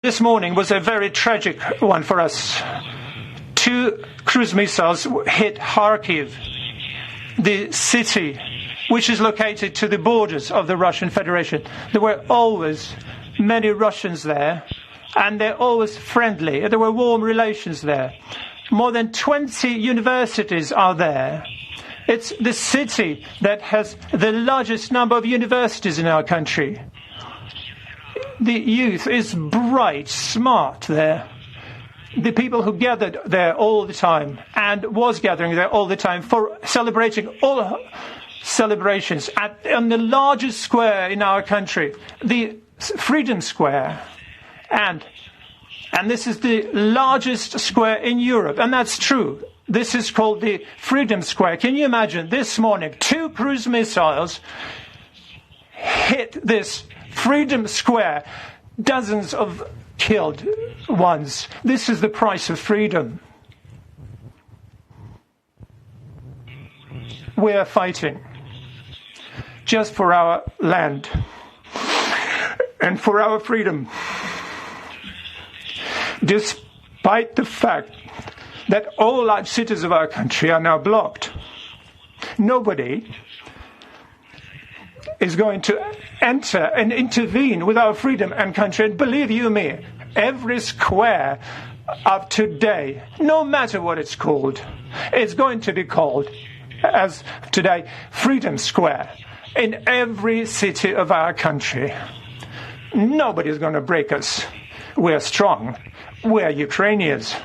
This morning was a very tragic one for us. 2 cruise missiles hit Kharkiv, the city which is located to the borders of the Russian Federation. There were always many Russians there, and they're always friendly. There were warm relations there. More than 20 universities are there. It's the city that has the largest number of universities in our country. The youth is bright, smart there. The people who gathered there all the time and was gathering there all the time for celebrating all celebrations on the largest square in our country, the Freedom Square. And this is the largest square in Europe, and that's true. This is called the Freedom Square. Can you imagine this morning 2 cruise missiles hit this Freedom Square, dozens of killed ones. This is the price of freedom. We are fighting just for our land and for our freedom, despite the fact that all large cities of our country are now blocked. Nobody is going to enter and intervene with our freedom and country. And believe you me, every square of today, no matter what it's called, it's going to be called, as today, Freedom Square in every city of our country. Nobody's going to break us. We're strong. We're Ukrainians.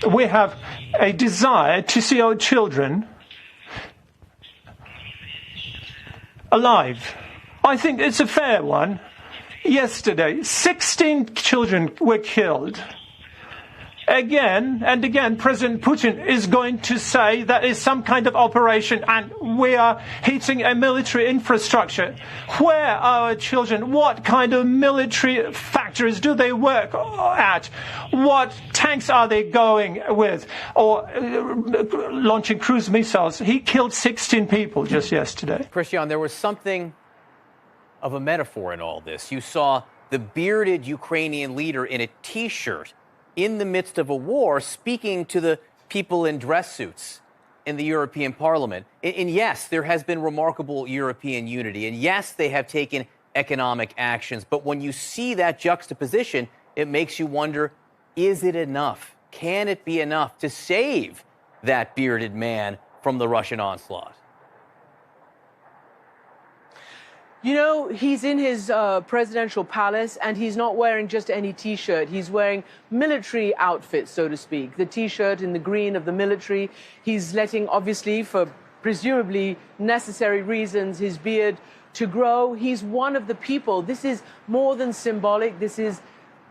We have a desire to see our children alive. I think it's a fair one. Yesterday, 16 children were killed. Again and again, President Putin is going to say that is some kind of operation and we are hitting a military infrastructure. Where are our children? What kind of military factories do they work at? What tanks are they going with? Or launching cruise missiles? He killed 16 people just yesterday. Christian, there was something of a metaphor in all this. You saw the bearded Ukrainian leader in a T-shirt in the midst of a war, speaking to the people in dress suits in the European Parliament. And yes, there has been remarkable European unity. And yes, they have taken economic actions. But when you see that juxtaposition, it makes you wonder, is it enough? Can it be enough to save that bearded man from the Russian onslaught? You know, he's in his presidential palace, and he's not wearing just any T-shirt. He's wearing military outfits, so to speak. The T-shirt in the green of the military. He's letting, obviously, for presumably necessary reasons, his beard to grow. He's one of the people. This is more than symbolic. This is,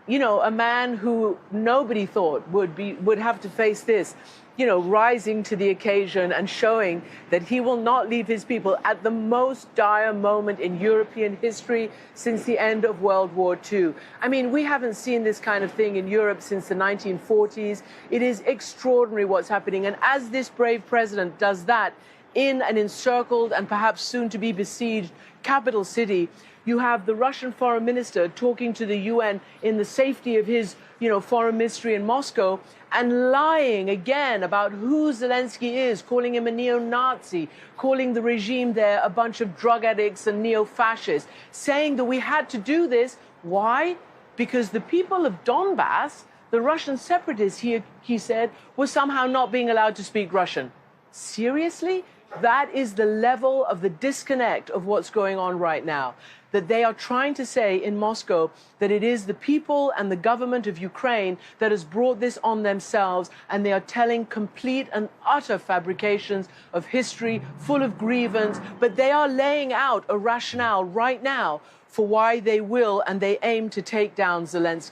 you know, a man who nobody thought would have to face this, you know, rising to the occasion and showing that he will not leave his people at the most dire moment in European history since the end of World War II. I mean, we haven't seen this kind of thing in Europe since the 1940s. It is extraordinary what's happening. And as this brave president does that in an encircled and perhaps soon to be besieged capital city, you have the Russian foreign minister talking to the UN in the safety of his, you know, foreign ministry in Moscow and lying again about who Zelensky is, calling him a neo-Nazi, calling the regime there a bunch of drug addicts and neo-fascists, saying that we had to do this. Why? Because the people of Donbass, the Russian separatists, he said, were somehow not being allowed to speak Russian. Seriously? That is the level of the disconnect of what's going on right now. That they are trying to say in Moscow that it is the people and the government of Ukraine that has brought this on themselves, and they are telling complete and utter fabrications of history full of grievance, but they are laying out a rationale right now for why they will and they aim to take down Zelensky.